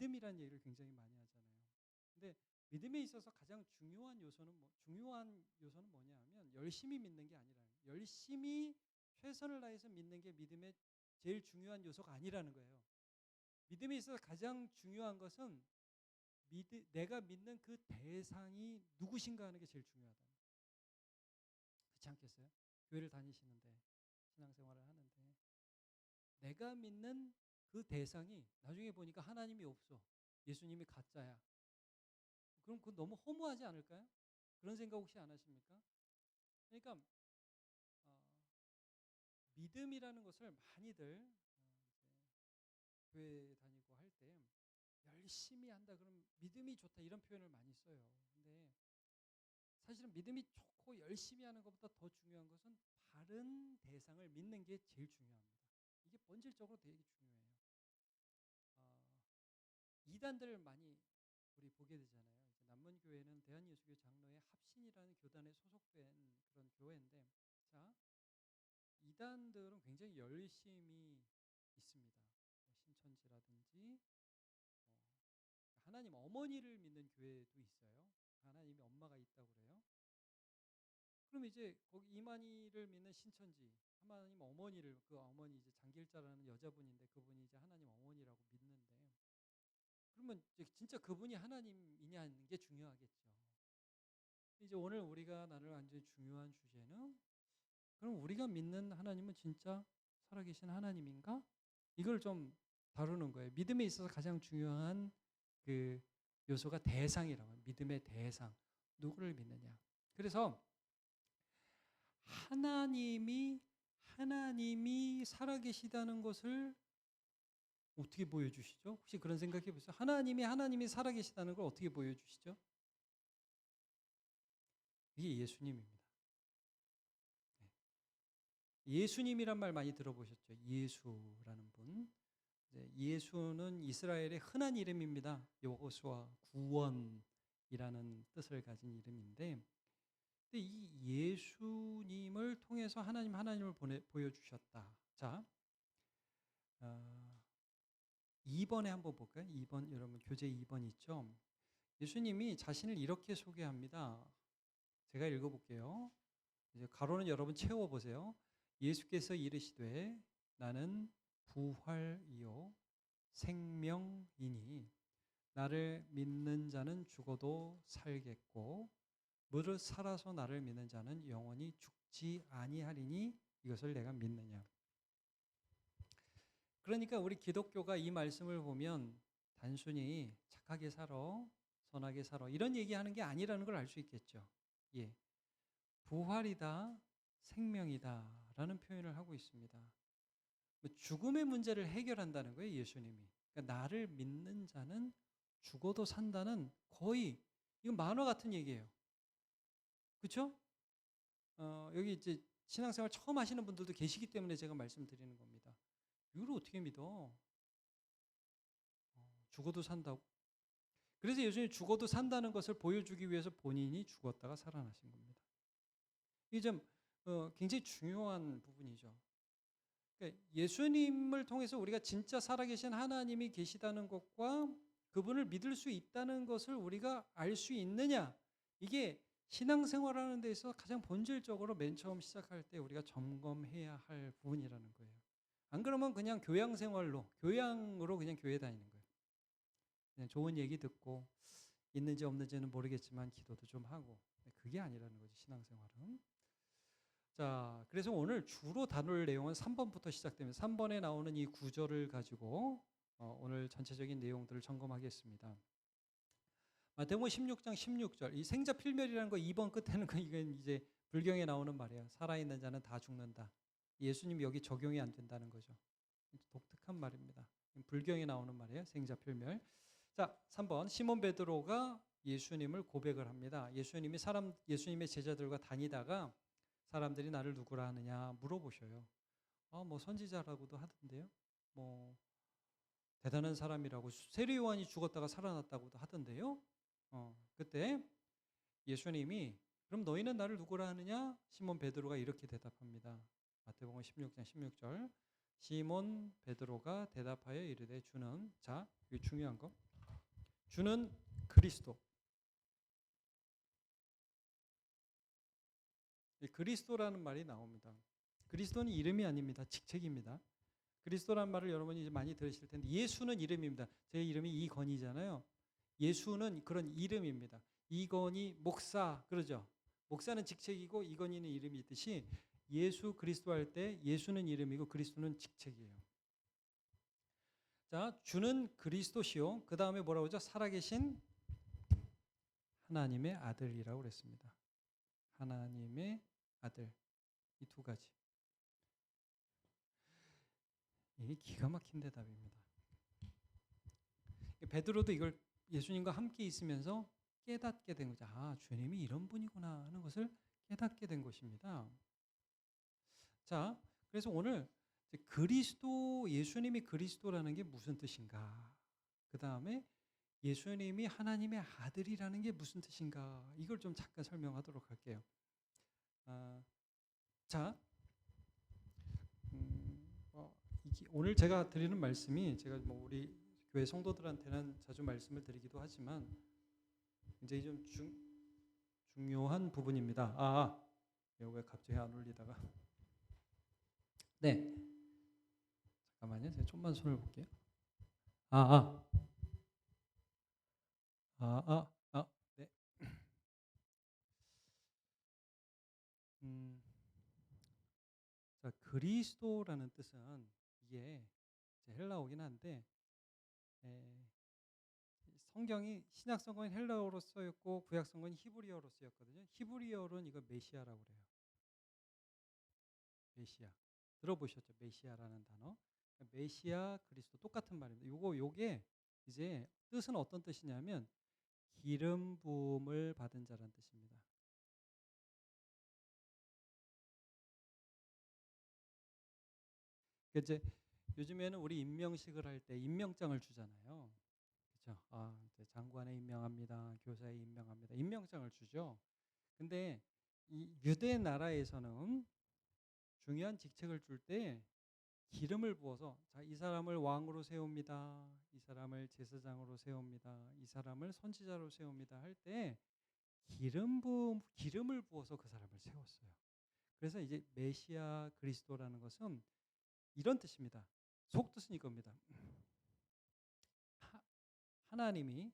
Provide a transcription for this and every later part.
믿음이라는 얘기를 굉장히 많이 하잖아요. 근데 믿음에 있어서 가장 중요한 요소는 뭐냐 하면 열심히 믿는 게 아니라 열심히 최선을 다해서 믿는 게 믿음의 제일 중요한 요소가 아니라는 거예요. 믿음에 있어서 가장 중요한 것은 내가 믿는 그 대상이 누구신가 하는 게 제일 중요하다. 그렇지 않겠어요? 교회를 다니시는데 신앙생활을 하는데 내가 믿는 그 대상이 나중에 보니까 하나님이 없어. 예수님이 가짜야. 그럼 그건 너무 허무하지 않을까요? 그런 생각 혹시 안 하십니까? 그러니까 어, 믿음이라는 것을 많이들 이제 교회 다니고 할 때 열심히 한다 그러면 믿음이 좋다 이런 표현을 많이 써요. 근데 사실은 믿음이 좋고 열심히 하는 것보다 더 중요한 것은 바른 대상을 믿는 게 제일 중요합니다. 이게 본질적으로 되게 중요해요. 어, 이단들을 많이 우리 보게 되잖아요. 이제 남문교회는 대한예수교 장로회 합신이라는 교단에 소속된 그런 교회인데, 자, 이단들은 굉장히 열심히 있습니다. 뭐 신천지라든지, 하나님 어머니를 믿는 교회도 있어요. 하나님의 엄마가 있다고 그래요. 그럼 이제 거기 이만희를 믿는 신천지, 하나님 어머니를, 그 어머니 이제 장길자라는 여자분인데 그분이 이제 하나님 어머니라고 믿는데, 그러면 이제 진짜 그분이 하나님이냐는 게 중요하겠죠. 이제 오늘 우리가 나눌 완전히 중요한 주제는 그럼 우리가 믿는 하나님은 진짜 살아계신 하나님인가? 이걸 좀 다루는 거예요. 믿음에 있어서 가장 중요한 그 요소가 대상이라고 해요. 믿음의 대상. 누구를 믿느냐. 그래서 하나님이 살아계시다는 것을 어떻게 보여주시죠? 혹시 그런 생각해 보세요. 하나님이 살아계시다는 걸 어떻게 보여주시죠? 이게 예수님입니다. 네. 예수님이란 말 많이 들어보셨죠? 예수라는 분. 예수는 이스라엘의 흔한 이름입니다. 여호수아 구원이라는 뜻을 가진 이름인데, 근데 이 예수님을 통해서 하나님을 보여주셨다. 자, 2번에 한번 볼까요? 2번, 여러분 교재 2번 있죠? 예수님이 자신을 이렇게 소개합니다. 제가 읽어볼게요. 이제 가로는 여러분 채워보세요. 예수께서 이르시되 나는 부활이요 생명이니 나를 믿는 자는 죽어도 살겠고 무릇 살아서 나를 믿는 자는 영원히 죽지 아니하리니 이것을 내가 믿느냐. 그러니까 우리 기독교가 이 말씀을 보면 단순히 착하게 살아, 선하게 살아 이런 얘기하는 게 아니라는 걸 알 수 있겠죠. 예, 부활이다, 생명이다라는 표현을 하고 있습니다. 죽음의 문제를 해결한다는 거예요, 예수님이. 그러니까 나를 믿는 자는 죽어도 산다는 거의 이건 만화 같은 얘기예요. 그렇죠? 여기 이제 신앙생활 처음 하시는 분들도 계시기 때문에 제가 말씀드리는 겁니다. 이걸 어떻게 믿어? 죽어도 산다고? 그래서 예수님이 죽어도 산다는 것을 보여주기 위해서 본인이 죽었다가 살아나신 겁니다. 이게 좀 굉장히 중요한 부분이죠. 그러니까 예수님을 통해서 우리가 진짜 살아계신 하나님이 계시다는 것과 그분을 믿을 수 있다는 것을 우리가 알 수 있느냐, 이게 신앙생활하는 데 있어서 가장 본질적으로 맨 처음 시작할 때 우리가 점검해야 할 부분이라는 거예요. 안 그러면 그냥 교양으로 그냥 교회 다니는 거예요. 그냥 좋은 얘기 듣고 있는지 없는지는 모르겠지만 기도도 좀 하고, 그게 아니라는 거지 신앙생활은. 자, 그래서 오늘 주로 다룰 내용은 3번부터 시작되면 3번에 나오는 이 구절을 가지고 오늘 전체적인 내용들을 점검하겠습니다. 마태복음 16장 16절, 이 생자필멸이라는 거 2번 끝에는 이건 이제 불경에 나오는 말이에요. 살아있는 자는 다 죽는다. 예수님이 여기 적용이 안 된다는 거죠. 독특한 말입니다. 불경에 나오는 말이에요. 생자필멸. 자, 3번 시몬 베드로가 예수님을 고백을 합니다. 예수님의 제자들과 다니다가 사람들이 나를 누구라 하느냐 물어보셔요. 뭐 선지자라고도 하던데요. 뭐 대단한 사람이라고, 세례 요한이 죽었다가 살아났다고도 하던데요. 그때 예수님이 그럼 너희는 나를 누구라 하느냐? 시몬 베드로가 이렇게 대답합니다. 마태복음 16장 16절. 시몬 베드로가 대답하여 이르되 주는, 자, 이게 중요한 거. 주는 그리스도. 그리스도라는 말이 나옵니다. 그리스도는 이름이 아닙니다. 직책입니다. 그리스도라는 말을 여러분이 이제 많이 들으실 텐데 예수는 이름입니다. 제 이름이 이건희잖아요. 예수는 그런 이름입니다. 이건희 목사 그러죠. 목사는 직책이고 이건희는 이름이 있듯이 예수 그리스도 할 때 예수는 이름이고 그리스도는 직책이에요. 자, 주는 그리스도시요. 그 다음에 뭐라고 하죠? 살아계신 하나님의 아들이라고 그랬습니다. 하나님의 아들. 이 두 가지. 이게 기가 막힌 대답입니다. 베드로도 이걸 예수님과 함께 있으면서 깨닫게 된 거죠. 아, 주님이 이런 분이구나 하는 것을 깨닫게 된 것입니다. 자, 그래서 오늘 그리스도, 예수님이 그리스도라는 게 무슨 뜻인가? 그 다음에 예수님이 하나님의 아들이라는 게 무슨 뜻인가? 이걸 좀 잠깐 설명하도록 할게요. 자, 오늘 제가 드리는 말씀이 제가 뭐 우리 교회 성도들한테는 자주 말씀을 드리기도 하지만 굉장히 좀 중요한 부분입니다. 왜 갑자기 안 울리다가 네, 잠깐만요. 제가 좀만 손을 볼게요. 네. 자, 그리스도라는 뜻은 이게 헬라어긴 한데 성경이 신약 성경은 헬라어로 쓰였고 구약 성경은 히브리어로 쓰였거든요. 히브리어로는 이거 메시아라고 그래요. 메시아. 들어보셨죠? 메시아라는 단어. 메시아 그리스도 똑같은 말입니다. 요게 이제 뜻은 어떤 뜻이냐면 기름 부음을 받은 자라는 뜻입니다. 이제 요즘에는 우리 임명식을 할 때 임명장을 주잖아요. 그렇죠? 이제 장관에 임명합니다. 교사에 임명합니다. 임명장을 주죠. 근데 이 유대 나라에서는 중요한 직책을 줄 때 기름을 부어서 자, 이 사람을 왕으로 세웁니다. 이 사람을 제사장으로 세웁니다. 이 사람을 선지자로 세웁니다. 할 때 기름을 부어서 그 사람을 세웠어요. 그래서 이제 메시아 그리스도라는 것은 이런 뜻입니다. 속뜻은 이겁니다. 하나님이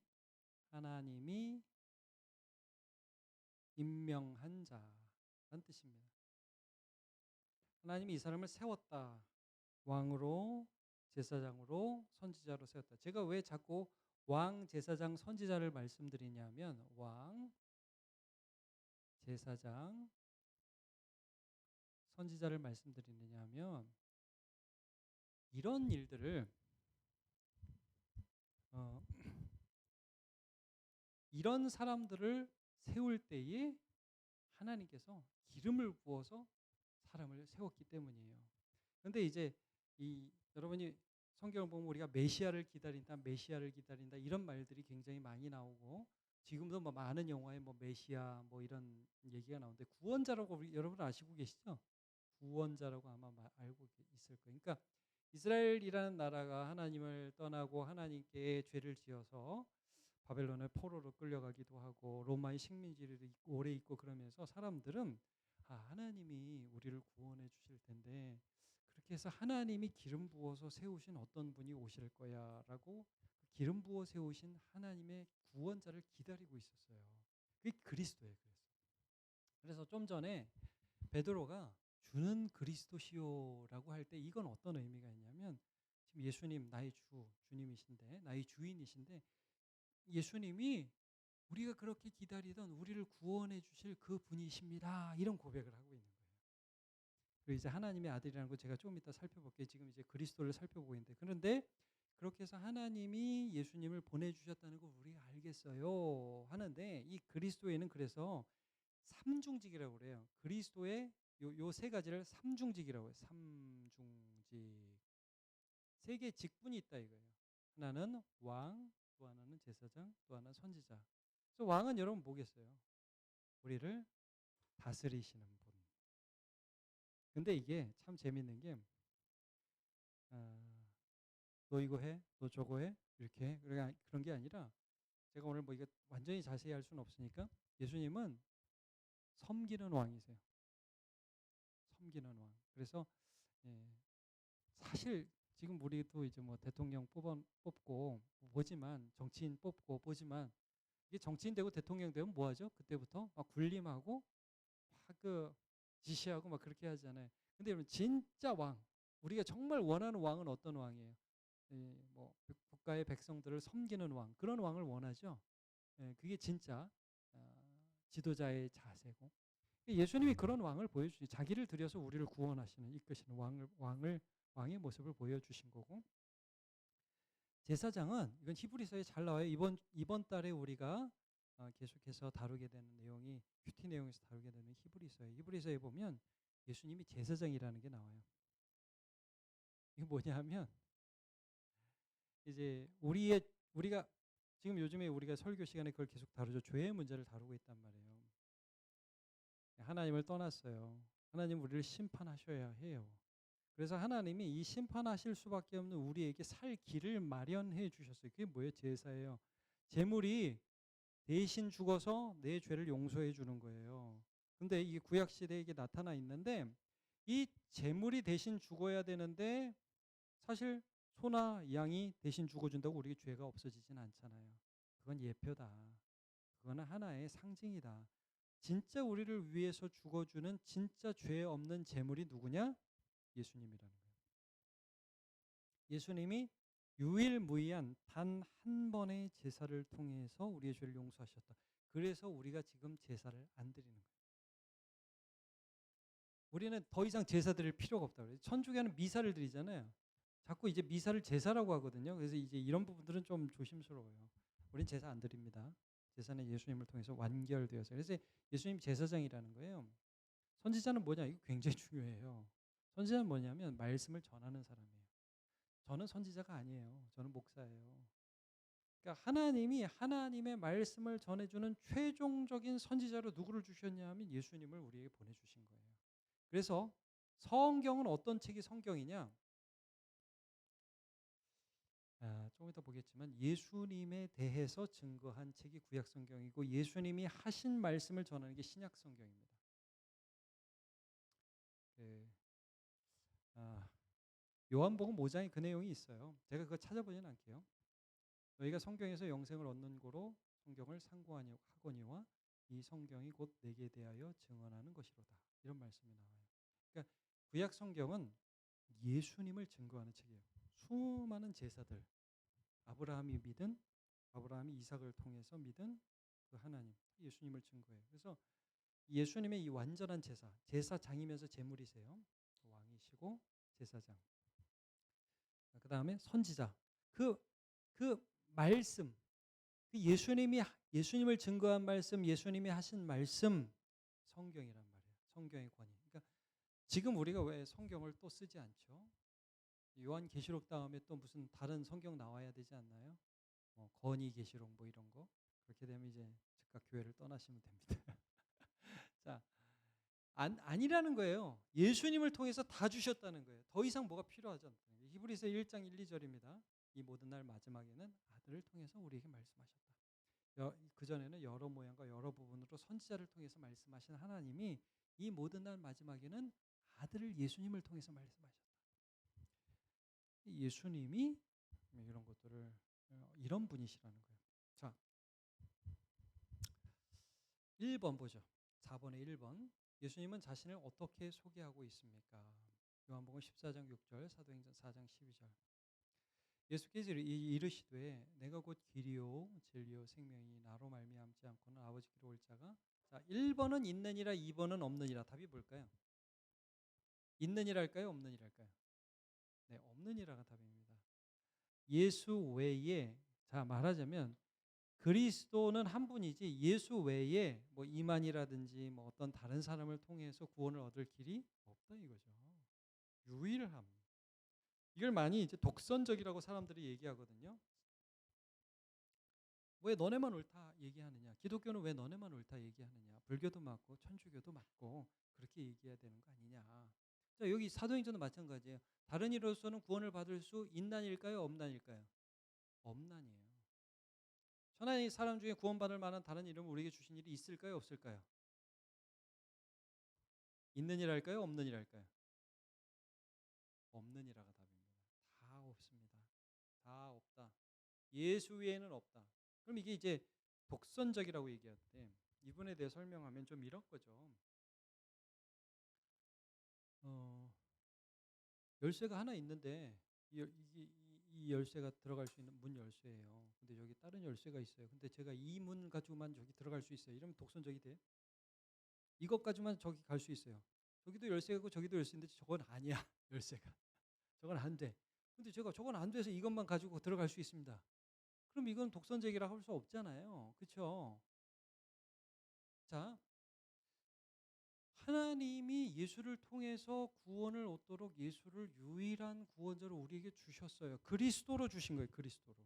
임명한 자라는 뜻입니다. 하나님이 이 사람을 세웠다. 왕으로, 제사장으로, 선지자로 세웠다. 제가 왜 자꾸 왕, 제사장, 선지자를 말씀드리냐면 왕, 제사장, 선지자를 말씀드리느냐면 이런 일들을 이런 사람들을 세울 때에 하나님께서 기름을 부어서 사람을 세웠기 때문이에요. 그런데 이제 여러분이 성경을 보면 우리가 메시아를 기다린다 이런 말들이 굉장히 많이 나오고 지금도 뭐 많은 영화에 뭐 메시아 뭐 이런 얘기가 나오는데 구원자라고 여러분 아시고 계시죠? 구원자라고 아마 알고 있을 거예요. 그러니까 이스라엘이라는 나라가 하나님을 떠나고 하나님께 죄를 지어서 바벨론의 포로로 끌려가기도 하고 로마의 식민지를 오래 있고 그러면서 사람들은 하나님이 우리를 구원해 주실 텐데 그렇게 해서 하나님이 기름 부어서 세우신 어떤 분이 오실 거야라고 기름 부어 세우신 하나님의 구원자를 기다리고 있었어요. 그게 그리스도예요. 그래서 좀 전에 베드로가 주는 그리스도시요라고 할 때 이건 어떤 의미가 있냐면 지금 예수님 나의 주님이신데 나의 주인이신데 예수님이 우리가 그렇게 기다리던 우리를 구원해 주실 그 분이십니다. 이런 고백을 하고 있는 거예요. 그리고 이제 하나님의 아들이라는 거 제가 조금 이따 살펴볼게요. 지금 이제 그리스도를 살펴보고 있는데 그런데 그렇게 해서 하나님이 예수님을 보내주셨다는 걸 우리가 알겠어요 하는데 이 그리스도에는 그래서 삼중직이라고 그래요. 그리스도의 요 세 가지를 삼중직이라고 해요. 삼중직. 세 개의 직분이 있다 이거예요. 하나는 왕, 또 하나는 제사장, 또 하나는 선지자. 그래서 왕은 여러분 뭐겠어요? 우리를 다스리시는 분. 근데 이게 참 재밌는 게 너 이거 해, 너 저거 해, 이렇게 그런 게 아니라 제가 오늘 뭐 이거 완전히 자세히 할 수는 없으니까 예수님은 섬기는 왕이세요. 섬기는 왕. 그래서 예, 사실 지금 우리도 이제 뭐 대통령 뽑고 보지만 정치인 뽑고 보지만 이게 정치인 되고 대통령 되면 뭐 하죠? 그때부터 막 군림하고 막 그 지시하고 막 그렇게 하잖아요. 근데 여러분 진짜 왕, 우리가 정말 원하는 왕은 어떤 왕이에요? 뭐 국가의 백성들을 섬기는 왕, 그런 왕을 원하죠. 그게 진짜 지도자의 자세고 예수님이 그런 왕을 보여주시, 자기를 들여서 우리를 구원하시는 이끄시는 왕의 모습을 보여주신 거고 제사장은 이건 히브리서에 잘 나와요. 이번 달에 우리가 계속해서 다루게 되는 내용이 큐티 내용에서 다루게 되는 히브리서예요. 히브리서에 보면 예수님이 제사장이라는 게 나와요. 이거 뭐냐면 이제 우리가 지금 요즘에 우리가 설교 시간에 그걸 계속 다루죠. 죄의 문제를 다루고 있단 말이에요. 하나님을 떠났어요. 하나님 우리를 심판하셔야 해요. 그래서 하나님이 이 심판하실 수밖에 없는 우리에게 살 길을 마련해 주셨어요. 그게 뭐예요? 제사예요. 제물이 대신 죽어서 내 죄를 용서해 주는 거예요. 근데 이게 구약 시대에 이게 나타나 있는데 이 제물이 대신 죽어야 되는데 사실 소나 양이 대신 죽어준다고 우리 죄가 없어지진 않잖아요. 그건 예표다. 그거는 하나의 상징이다. 진짜 우리를 위해서 죽어주는 진짜 죄 없는 제물이 누구냐? 예수님이라는 거예요. 예수님이 유일무이한 단 한 번의 제사를 통해서 우리의 죄를 용서하셨다. 그래서 우리가 지금 제사를 안 드리는 거예요. 우리는 더 이상 제사 드릴 필요가 없다고 그래요. 천주교는 미사를 드리잖아요. 자꾸 이제 미사를 제사라고 하거든요. 그래서 이제 이런 부분들은 좀 조심스러워요. 우린 제사 안 드립니다. 제사는 예수님을 통해서 완결되어서. 그래서 예수님 제사장이라는 거예요. 선지자는 뭐냐? 이거 굉장히 중요해요. 선지자는 뭐냐면 말씀을 전하는 사람이에요. 저는 선지자가 아니에요. 저는 목사예요. 그러니까 하나님이 하나님의 말씀을 전해주는 최종적인 선지자로 누구를 주셨냐 하면 예수님을 우리에게 보내주신 거예요. 그래서 성경은 어떤 책이 성경이냐? 조금 이따 보겠지만 예수님에 대해서 증거한 책이 구약 성경이고 예수님이 하신 말씀을 전하는 게 신약 성경입니다. 그, 요한복음 5장에 그 내용이 있어요. 제가 그거 찾아보진 않게요. 너희가 성경에서 영생을 얻는 고로 성경을 상고하거니와 이 성경이 곧 내게 대하여 증언하는 것이로다. 이런 말씀이 나와요. 그러니까 구약 성경은 예수님을 증거하는 책이에요. 수많은 제사들, 아브라함이 이삭을 통해서 믿은 그 하나님, 예수님을 증거해요. 그래서 예수님의 이 완전한 제사장이면서 제물이세요. 왕이시고 제사장. 그 다음에 선지자. 그 말씀, 예수님을 증거한 말씀, 예수님이 하신 말씀, 성경이란 말이에요. 성경의 권위. 그러니까 지금 우리가 왜 성경을 또 쓰지 않죠? 요한계시록 다음에 또 무슨 다른 성경 나와야 되지 않나요? 건의계시록 뭐 이런 거. 그렇게 되면 이제 즉각 교회를 떠나시면 됩니다. 자, 아니라는 거예요. 예수님을 통해서 다 주셨다는 거예요. 더 이상 뭐가 필요하지 않다는 거예요. 히브리서 1장 1, 2절입니다. 이 모든 날 마지막에는 아들을 통해서 우리에게 말씀하셨다. 그전에는 여러 모양과 여러 부분으로 선지자를 통해서 말씀하신 하나님이 이 모든 날 마지막에는 아들을 예수님을 통해서 말씀하셨다. 예수님이 이런 것들을 이런 분이시라는 거예요. 자, 1번 보죠. 4번의 1번. 예수님은 자신을 어떻게 소개하고 있습니까? 요한복음 14장 6절, 사도행전 4장 12절. 예수께서 이르시되 내가 곧 길이요 진리요 생명이 나로 말미암지 않고는 아버지께로 올 자가. 자, 1번은 있느니라, 2번은 없느니라. 답이 뭘까요? 있느니랄까요, 없느니랄까요? 네, 없느니라가 답입니다. 예수 외에, 자, 말하자면 그리스도는 한 분이지 예수 외에 뭐 이만이라든지 뭐 어떤 다른 사람을 통해서 구원을 얻을 길이 없다 이거죠. 유일함. 이걸 많이 이제 독선적이라고 사람들이 얘기하거든요. 왜 너네만 옳다 얘기하느냐? 기독교는 왜 너네만 옳다 얘기하느냐? 불교도 맞고 천주교도 맞고 그렇게 얘기해야 되는 거 아니냐? 자, 여기 사도행전도 마찬가지예요. 다른 이로서는 구원을 받을 수 있나일까요, 없나일까요? 없나니에요. 천하의 사람 중에 구원받을 만한 다른 이름을 우리에게 주신 일이 있을까요, 없을까요? 있느니랄까요, 없느니랄까요? 없느니라가 답입니다. 다 없습니다. 다 없다. 예수 외에는 없다. 그럼 이게 이제 독선적이라고 얘기하는데 이분에 대해 설명하면 좀 이런 거죠. 어, 열쇠가 하나 있는데 이 열쇠가 들어갈 수 있는 문 열쇠예요. 근데 여기 다른 열쇠가 있어요. 근데 제가 이 문 가지고만 저기 들어갈 수 있어요. 이러면 독선적이 돼. 이것 가지고만 저기 갈 수 있어요. 저기도 열쇠고 저기도 열쇠인데 저건 아니야. 열쇠가. 저건 안 돼. 근데 제가 저건 안 돼서 이것만 가지고 들어갈 수 있습니다. 그럼 이건 독선적이라 할 수 없잖아요. 그렇죠? 자, 하나님이 예수를 통해서 구원을 얻도록 예수를 유일한 구원자로 우리에게 주셨어요. 그리스도로 주신 거예요. 그리스도로.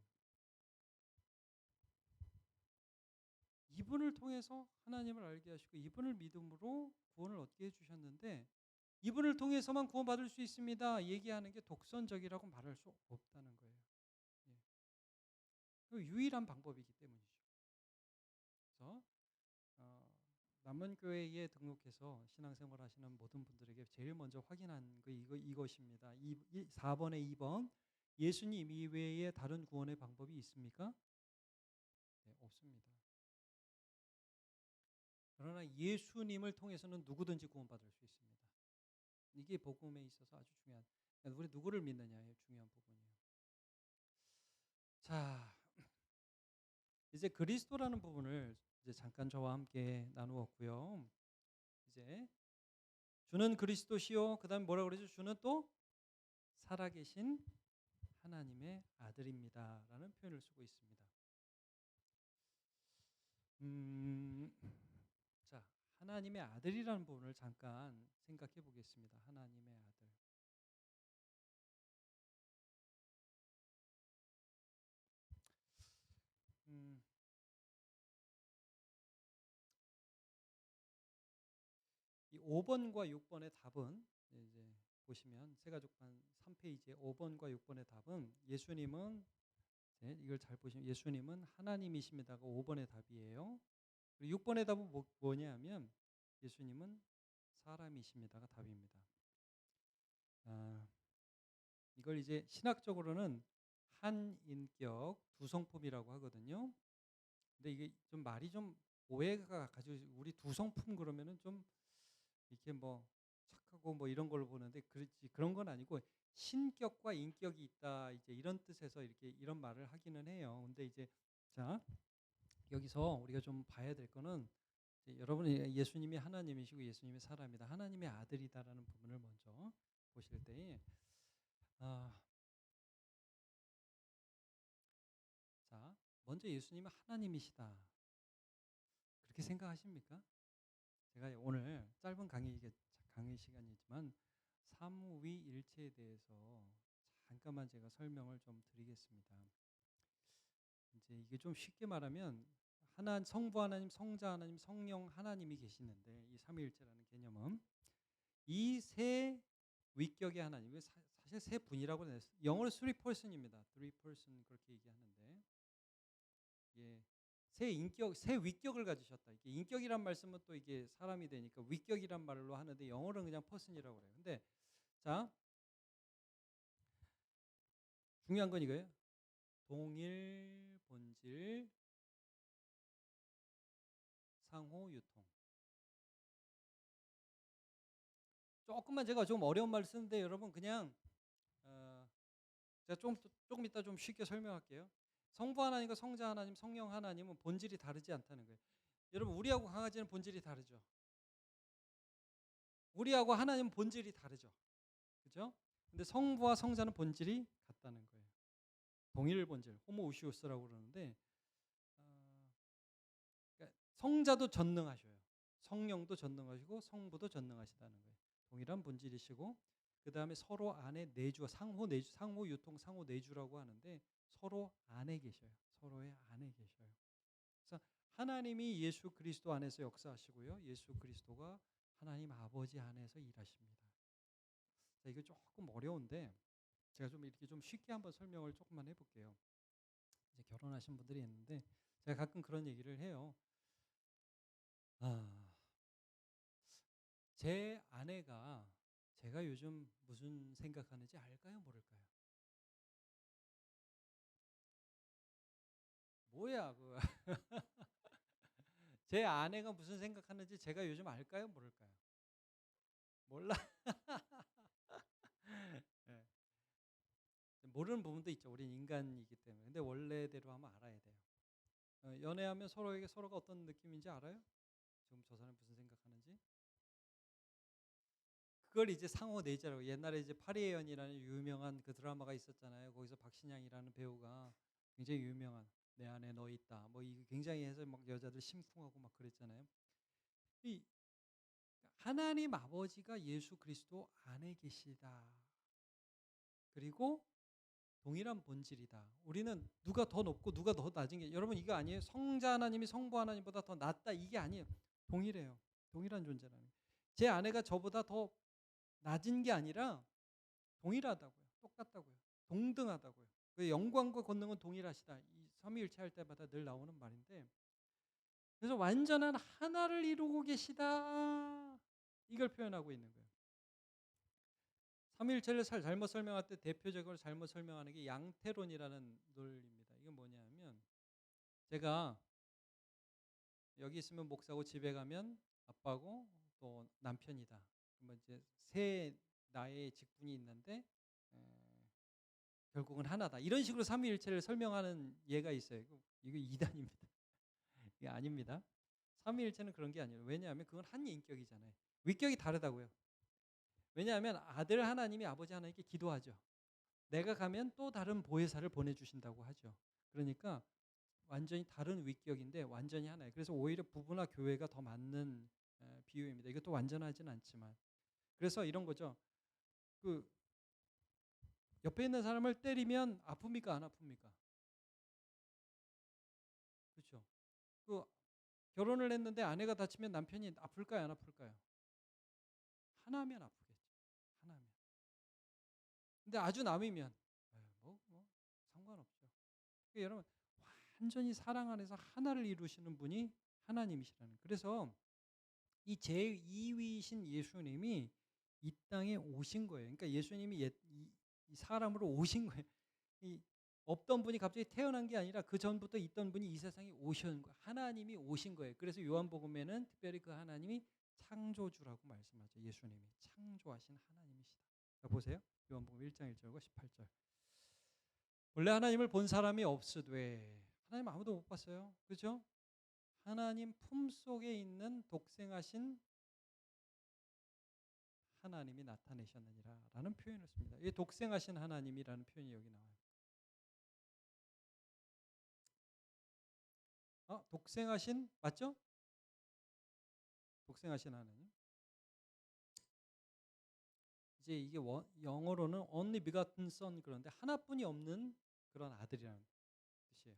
이분을 통해서 하나님을 알게 하시고 이분을 믿음으로 구원을 얻게 해주셨는데 이분을 통해서만 구원받을 수 있습니다. 얘기하는 게 독선적이라고 말할 수 없다는 거예요. 예. 그 유일한 방법이기 때문이죠. 그래서 남원교회에 등록해서 신앙생활 하시는 모든 분들에게 제일 먼저 확인한 거 이것입니다. 4번에 2번 예수님 이외에 다른 구원의 방법이 있습니까? 네, 없습니다. 그러나 예수님을 통해서는 누구든지 구원받을 수 있습니다. 이게 복음에 있어서 아주 중요한, 우리 누구를 믿느냐의 중요한 부분이에요. 자, 이제 그리스도라는 부분을 이제 잠깐 저와 함께 나누었고요. 이제 주는 그리스도시요. 그다음에 뭐라고 그러죠? 주는 또 살아계신 하나님의 아들입니다라는 표현을 쓰고 있습니다. 자, 하나님의 아들이라는 부분을 잠깐 생각해 보겠습니다. 하나님의 아들. 이 5번과 6번의 답은 이제 보시면 세가족반 3페이지에 5번과 6번의 답은 예수님은 이걸 잘 보시면 예수님은 하나님이십니다가 5번의 답이에요. 그리고 6번의 답은 뭐냐면 예수님은 사람이십니다가 답입니다. 이걸 이제 신학적으로는 한 인격 두 성품이라고 하거든요. 근데 이게 좀 말이 좀 오해가 가지고 우리 두 성품 그러면은 좀 이렇게 뭐 착하고 뭐 이런 걸로 보는데 그런 건 아니고 신격과 인격이 있다 이제 이런 뜻에서 이렇게 이런 말을 하기는 해요. 근데 이제 자 여기서 우리가 좀 봐야 될 거는 여러분이 예수님이 하나님이시고 예수님이 사람이다 하나님의 아들이다라는 부분을 먼저 보실 때에 자 먼저 예수님은 하나님이시다 그렇게 생각하십니까? 제가 오늘 짧은 강의 시간이지만 삼위일체에 대해서 잠깐만 제가 설명을 좀 드리겠습니다. 이제 이게 좀 쉽게 말하면 성부 하나님, 성자 하나님, 성령 하나님이 계시는데 이 삼위일체라는 개념은 이 세 위격의 하나님, 사실 세 분이라고 해요. 영어로 three person입니다. three person 그렇게 얘기하는데 예. 새 위격을 가지셨다. 이게 인격이란 말씀은 또 이게 사람이 되니까 위격이란 말로 하는데 영어로는 그냥 person이라고 그래요. 근데 자, 중요한 건 이거예요. 동일 본질 상호 유통. 조금만 제가 좀 어려운 말을 쓰는데 여러분 그냥 제가 조금 이따 좀 쉽게 설명할게요. 성부 하나님과 성자 하나님, 성령 하나님은 본질이 다르지 않다는 거예요. 여러분 우리하고 강아지는 본질이 다르죠. 우리하고 하나님은 본질이 다르죠. 그죠? 근데 성부와 성자는 본질이 같다는 거예요. 동일 본질, 호모우시우스라고 그러는데 그러니까 성자도 전능하셔요. 성령도 전능하시고 성부도 전능하시다는 거예요. 동일한 본질이시고 그 다음에 서로 안에 내주, 상호 유통, 상호 내주라고 하는데 서로 안에 계셔요. 서로의 안에 계셔요. 그래서 하나님이 예수 그리스도 안에서 역사하시고요. 예수 그리스도가 하나님 아버지 안에서 일하십니다. 자, 이거 조금 어려운데 제가 좀 이렇게 좀 쉽게 한번 설명을 조금만 해볼게요. 이제 결혼하신 분들이 있는데 제가 가끔 그런 얘기를 해요. 아, 제 아내가 제가 요즘 무슨 생각하는지 알까요, 모를까요? 뭐야, 그. 제 아내가 무슨 생각하는지 제가 요즘 알까요, 모를까요? 몰라. 예. 모르는 부분도 있죠. 우린 인간이기 때문에. 근데 원래대로 하면 알아야 돼요. 연애하면 서로에게 서로가 어떤 느낌인지 알아요? 지금 저 사람이 무슨 생각하는지? 그걸 이제 상호 내자라고. 옛날에 이제 파리의 연이라는 유명한 그 드라마가 있었잖아요. 거기서 박신양이라는 배우가 굉장히 유명한 내 안에 너 있다. 뭐 이게 굉장히 해서 막 여자들 심쿵하고 막 그랬잖아요. 이 하나님 아버지가 예수 그리스도 안에 계시다. 그리고 동일한 본질이다. 우리는 누가 더 높고 누가 더 낮은 게, 여러분 이거 아니에요. 성자 하나님이 성부 하나님보다 더 낫다, 이게 아니에요. 동일해요. 동일한 존재라는. 제 아내가 저보다 더 낮은 게 아니라 동일하다고요. 똑같다고요. 동등하다고요. 그 영광과 권능은 동일하시다. 이 삼위일체 할 때마다 늘 나오는 말인데, 그래서 완전한 하나를 이루고 계시다, 이걸 표현하고 있는 거예요. 삼위일체를 잘못 설명할 때 대표적으로 잘못 설명하는 게 양태론이라는 논리입니다. 이건 뭐냐면, 제가 여기 있으면 목사고 집에 가면 아빠고 또 남편이다. 뭐 이제 세 나의 직분이 있는데 결국은 하나다. 이런 식으로 삼위일체를 설명하는 예가 있어요. 이거 이단입니다. 이게 아닙니다. 삼위일체는 그런 게 아니에요. 왜냐하면 그건 한 인격이잖아요. 위격이 다르다고요. 왜냐하면 아들 하나님이 아버지 하나님께 기도하죠. 내가 가면 또 다른 보혜사를 보내주신다고 하죠. 그러니까 완전히 다른 위격인데 완전히 하나예요. 그래서 오히려 부부나 교회가 더 맞는 비유입니다. 이것도 완전하진 않지만. 그래서 이런 거죠. 그 옆에 있는 사람을 때리면 아픕니까, 안 아픕니까? 그렇죠. 그 결혼을 했는데 아내가 다치면 남편이 아플까요, 안 아플까요? 하나면 아프겠죠. 하나면. 근데 아주 남이면 뭐 상관없죠. 그러니까 여러분, 완전히 사랑 안에서 하나를 이루시는 분이 하나님이시라는. 그래서 이 제2위이신 예수님이 이 땅에 오신 거예요. 그러니까 예수님이 이 사람으로 오신 거예요. 이 없던 분이 갑자기 태어난 게 아니라 그 전부터 있던 분이 이 세상에 오신 거예요. 하나님이 오신 거예요. 그래서 요한복음에는 특별히 그 하나님이 창조주라고 말씀하죠. 예수님이 창조하신 하나님이시다. 자, 보세요. 요한복음 1장 1절과 18절. 원래 하나님을 본 사람이 없으되, 하나님 아무도 못 봤어요. 그렇죠? 하나님 품속에 있는 독생하신 하나님이 나타내셨느니라 라는 표현을 씁니다. 이 독생하신 하나님이라는 표현이 여기 나와요. 독생하신 맞죠? 독생하신 하나님. 이제 이게 영어로는 only begotten son, 그런데 하나뿐이 없는 그런 아들이라는 뜻이에요.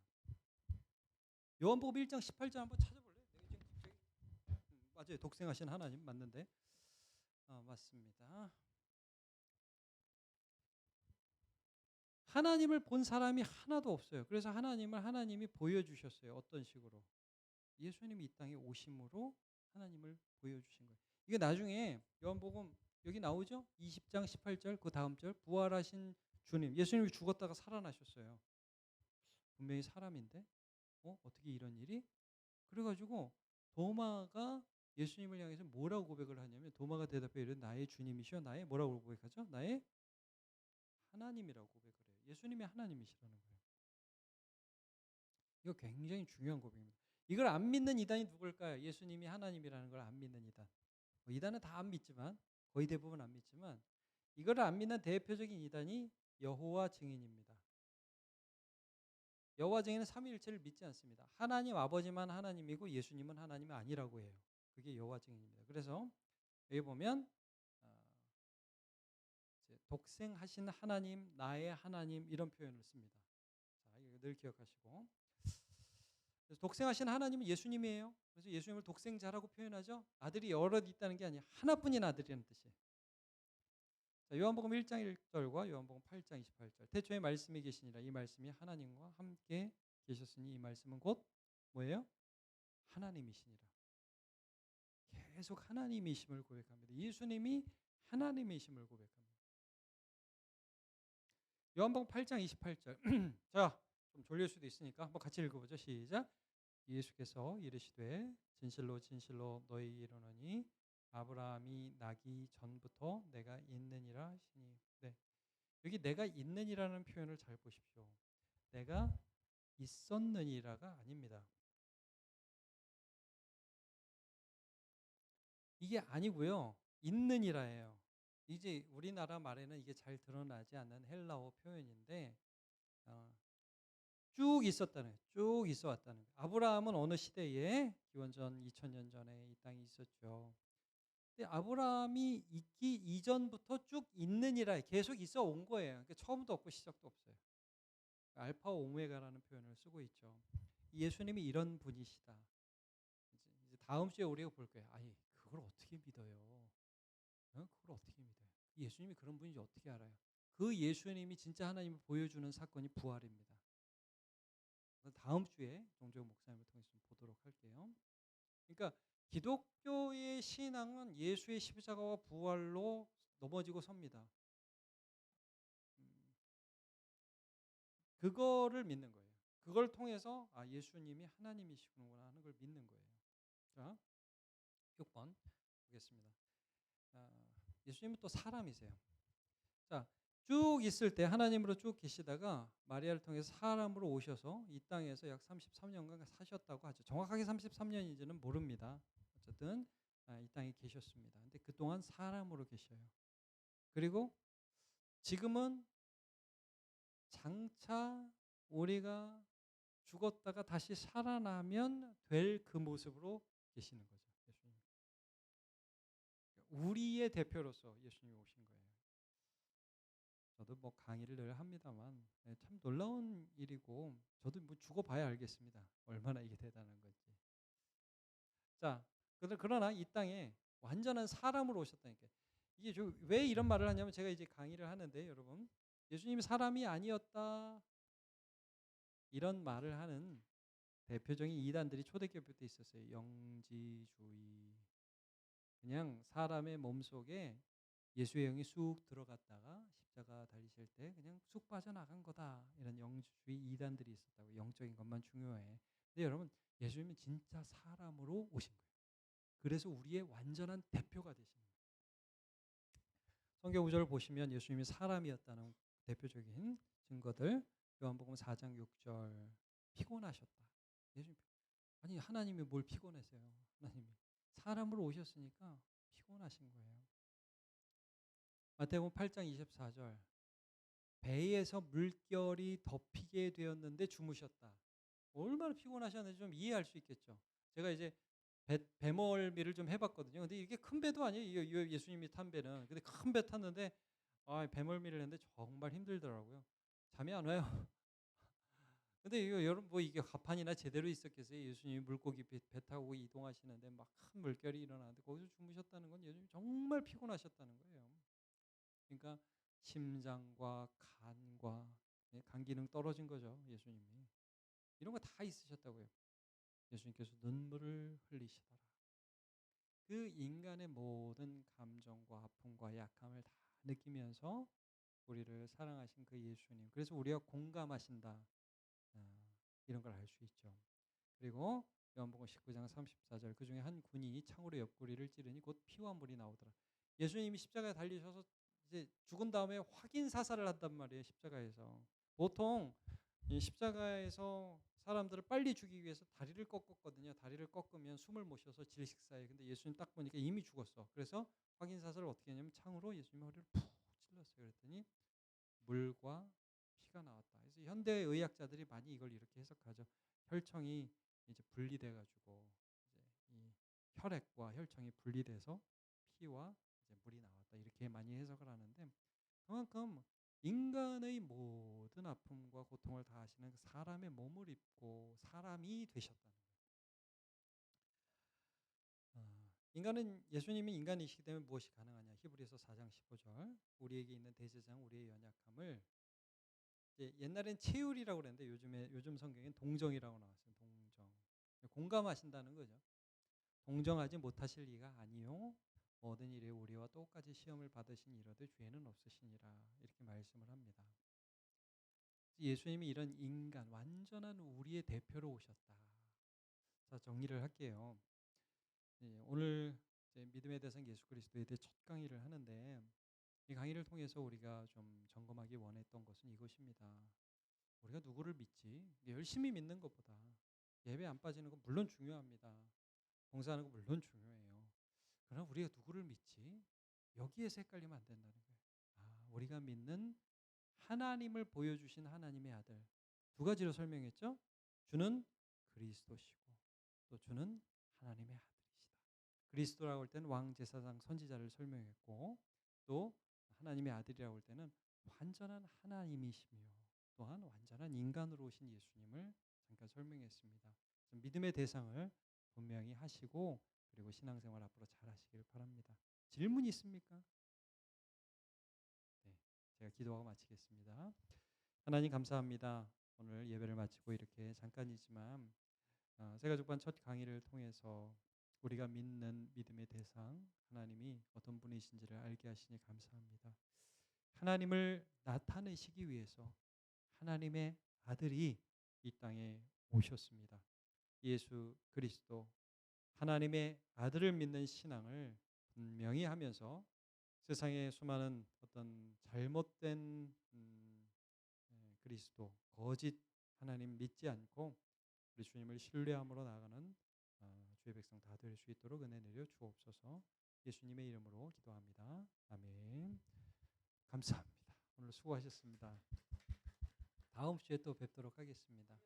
요한복음 1장 18절 한번 찾아볼래요? 내가 지금 갑자기 맞아요. 독생하신 하나님 맞는데. 맞습니다. 하나님을 본 사람이 하나도 없어요. 그래서 하나님이 보여주셨어요. 어떤 식으로? 예수님이 이 땅에 오심으로 하나님을 보여주신 거예요. 이게 나중에 요한복음 여기 나오죠? 20장 18절 그 다음 절, 부활하신 주님, 예수님이 죽었다가 살아나셨어요. 분명히 사람인데 어떻게 이런 일이? 그래가지고 도마가 예수님을 향해서 뭐라고 고백을 하냐면, 도마가 대답해 이르되 나의 주님이시여 나의 뭐라고 고백하죠? 나의 하나님이라고 고백을 해요. 예수님이 하나님이시라는 거예요. 이거 굉장히 중요한 고백입니다. 이걸 안 믿는 이단이 누굴까요? 예수님이 하나님이라는 걸 안 믿는 이단. 이단은 다 안 믿지만, 거의 대부분 안 믿지만, 이걸 안 믿는 대표적인 이단이 여호와 증인입니다. 여호와 증인은 삼위일체를 믿지 않습니다. 하나님 아버지만 하나님이고 예수님은 하나님이 아니라고 해요. 그게 여호와 증인입니다. 그래서 여기 보면 독생하신 하나님, 나의 하나님, 이런 표현을 씁니다. 자, 이거 늘 기억하시고. 그래서 독생하신 하나님은 예수님이에요. 그래서 예수님을 독생자라고 표현하죠. 아들이 여럿 있다는 게 아니라 하나뿐인 아들이라는 뜻이에요. 자, 요한복음 1장 1절과 요한복음 8장 28절. 태초에 말씀이 계시니라. 이 말씀이 하나님과 함께 계셨으니 이 말씀은 곧 뭐예요? 하나님이시니라. 계속 하나님이심을 고백합니다. 예수님이 하나님이심을 고백합니다. 요한복음 8장 28절. 자, 좀 졸릴 수도 있으니까 한번 같이 읽어보죠. 시작. 예수께서 이르시되 진실로 진실로 너희에게 이르노니 아브라함이 나기 전부터 내가 있느니라 하시니. 네. 여기 내가 있느니라는 표현을 잘 보십시오. 내가 있었느니라가 아닙니다. 이게 아니고요. 있느니라예요. 이제 우리나라 말에는 이게 잘 드러나지 않는 헬라어 표현인데 쭉 있었다는 거예요. 쭉 있어 왔다는 거예요. 아브라함은 어느 시대에 기원전 2000년 전에 이 땅에 있었죠. 근데 아브라함이 있기 이전부터 쭉 있느니라 계속 있어 온 거예요. 그러니까 처음도 없고 시작도 없어요. 알파 오메가라는 표현을 쓰고 있죠. 예수님이 이런 분이시다. 이제 다음 주에 우리가 볼 거예요. 아니 그걸 어떻게 믿어요? 그걸 어떻게 믿어요? 예수님이 그런 분인지 어떻게 알아요? 그 예수님이 진짜 하나님을 보여주는 사건이 부활입니다. 다음 주에 정재호 목사님을 통해서 좀 보도록 할게요. 그러니까 기독교의 신앙은 예수의 십자가와 부활로 넘어지고 섭니다. 그거를 믿는 거예요. 그걸 통해서 예수님이 하나님이시구나 하는 걸 믿는 거예요. 자, 6번 보겠습니다. 예수님은 또 사람이세요. 자, 쭉 있을 때 하나님으로 쭉 계시다가 마리아를 통해서 사람으로 오셔서 이 땅에서 약 33년간 사셨다고 하죠. 정확하게 33년인지는 모릅니다. 어쨌든 이 땅에 계셨습니다. 근데 그동안 사람으로 계셔요. 그리고 지금은 장차 우리가 죽었다가 다시 살아나면 될 그 모습으로 계시는 거죠. 예수님. 우리의 대표로서 예수님이 오신 거예요. 저도 뭐 강의를 늘 합니다만 참 놀라운 일이고 저도 뭐 죽어봐야 알겠습니다. 얼마나 이게 대단한 건지. 자, 그러나 이 땅에 완전한 사람으로 오셨다니까요. 이게 왜 이런 말을 하냐면 제가 이제 강의를 하는데 여러분 예수님이 사람이 아니었다 이런 말을 하는 대표적인 이단들이 초대교회 때 있었어요. 영지주의. 그냥 사람의 몸속에 예수의 영이 쑥 들어갔다가 십자가 달리실 때 그냥 쑥 빠져나간 거다. 이런 영주주의 이단들이 있었다고. 영적인 것만 중요해. 근데 여러분 예수님은 진짜 사람으로 오신 거예요. 그래서 우리의 완전한 대표가 되시는 거예요. 성경 구절을 보시면 예수님이 사람이었다는 대표적인 증거들. 요한복음 4장 6절 피곤하셨다. 예수님 아니 하나님이 뭘 피곤했어요. 하나님이 사람으로 오셨으니까 피곤하신 거예요. 마태복음 8장 24절 배에서 물결이 덮이게 되었는데 주무셨다. 얼마나 피곤하셨는지 좀 이해할 수 있겠죠. 제가 이제 배멀미를 좀 해봤거든요. 근데 이게 큰 배도 아니에요. 예수님이 탄 배는. 근데 큰 배 탔는데 배멀미를 했는데 정말 힘들더라고요. 잠이 안 와요. 근데 이거 여러분 뭐 이게 가판이나 제대로 있었겠어요? 예수님이 물고기 배 타고 이동하시는데 막 큰 물결이 일어나는데 거기서 주무셨다는 건 예수님 정말 피곤하셨다는 거예요. 그러니까 심장과 간과 간 기능 떨어진 거죠. 예수님이. 이런 거 다 있으셨다고요. 예수님께서 눈물을 흘리시더라. 그 인간의 모든 감정과 아픔과 약함을 다 느끼면서 우리를 사랑하신 그 예수님. 그래서 우리가 공감하신다. 이런 걸 알 수 있죠. 그리고 요한복음 19장 34절 그 중에 한 군인이 창으로 옆구리를 찌르니 곧 피와 물이 나오더라. 예수님이 십자가에 달리셔서 이제 죽은 다음에 확인 사살을 한단 말이에요. 십자가에서. 보통 이 십자가에서 사람들을 빨리 죽이기 위해서 다리를 꺾었거든요. 다리를 꺾으면 숨을 못 쉬어서 질식사해. 근데 예수님 딱 보니까 이미 죽었어. 그래서 확인 사살을 어떻게 했냐면 창으로 예수님 허리를 푹 찔렀어요. 그랬더니 물과 피가 나왔다. 그래서 현대 의학자들이 많이 이걸 이렇게 해석하죠. 혈청이 이제 분리돼 가지고 이제 이 혈액과 혈청이 분리돼서 피와 이제 물이 나왔다. 이렇게 많이 해석을 하는데 그만큼 인간의 모든 아픔과 고통을 다 하시는 그 사람의 몸을 입고 사람이 되셨다는 거예요. 인간은 예수님이 인간이시기 때문에 무엇이 가능하냐? 히브리서 4장 15절 우리에게 있는 대제사장 우리의 연약함을 옛날엔 체율이라고 그랬는데 요즘 성경엔 동정이라고 나왔어요. 동정. 공감하신다는 거죠. 동정하지 못하실 리가 아니요. 모든 일에 우리와 똑같이 시험을 받으신 이로도 죄는 없으시니라. 이렇게 말씀을 합니다. 예수님이 이런 인간, 완전한 우리의 대표로 오셨다. 자, 정리를 할게요. 오늘 이제 믿음의 대상 예수 그리스도에 대해 첫 강의를 하는데, 이 강의를 통해서 우리가 좀 점검하기 원했던 것은 이것입니다. 우리가 누구를 믿지? 열심히 믿는 것보다 예배 안 빠지는 건 물론 중요합니다. 봉사하는 건 물론 중요해요. 그러나 우리가 누구를 믿지? 여기에서 헷갈리면 안 된다는 거예요. 우리가 믿는 하나님을 보여주신 하나님의 아들. 두 가지로 설명했죠? 주는 그리스도시고 또 주는 하나님의 아들이시다. 그리스도라고 할 때는 왕제사장 선지자를 설명했고 또 하나님의 아들이라고 할 때는 완전한 하나님이시며 또한 완전한 인간으로 오신 예수님을 잠깐 설명했습니다. 믿음의 대상을 분명히 하시고 그리고 신앙생활 앞으로 잘 하시길 바랍니다. 질문 있습니까? 네, 제가 기도하고 마치겠습니다. 하나님 감사합니다. 오늘 예배를 마치고 이렇게 잠깐이지만 새가족반 첫 강의를 통해서 우리가 믿는 믿음의 대상 하나님이 어떤 분이신지를 알게 하시니 감사합니다. 하나님을 나타내시기 위해서 하나님의 아들이 이 땅에 오셨습니다. 예수 그리스도 하나님의 아들을 믿는 신앙을 분명히 하면서 세상의 수많은 어떤 잘못된 그리스도 거짓 하나님 믿지 않고 우리 주님을 신뢰함으로 나아가는 주의 백성 다 될 수 있도록 은혜 내려 주옵소서. 예수님의 이름으로 기도합니다. 아멘. 감사합니다. 오늘 수고하셨습니다. 다음 주에 또 뵙도록 하겠습니다.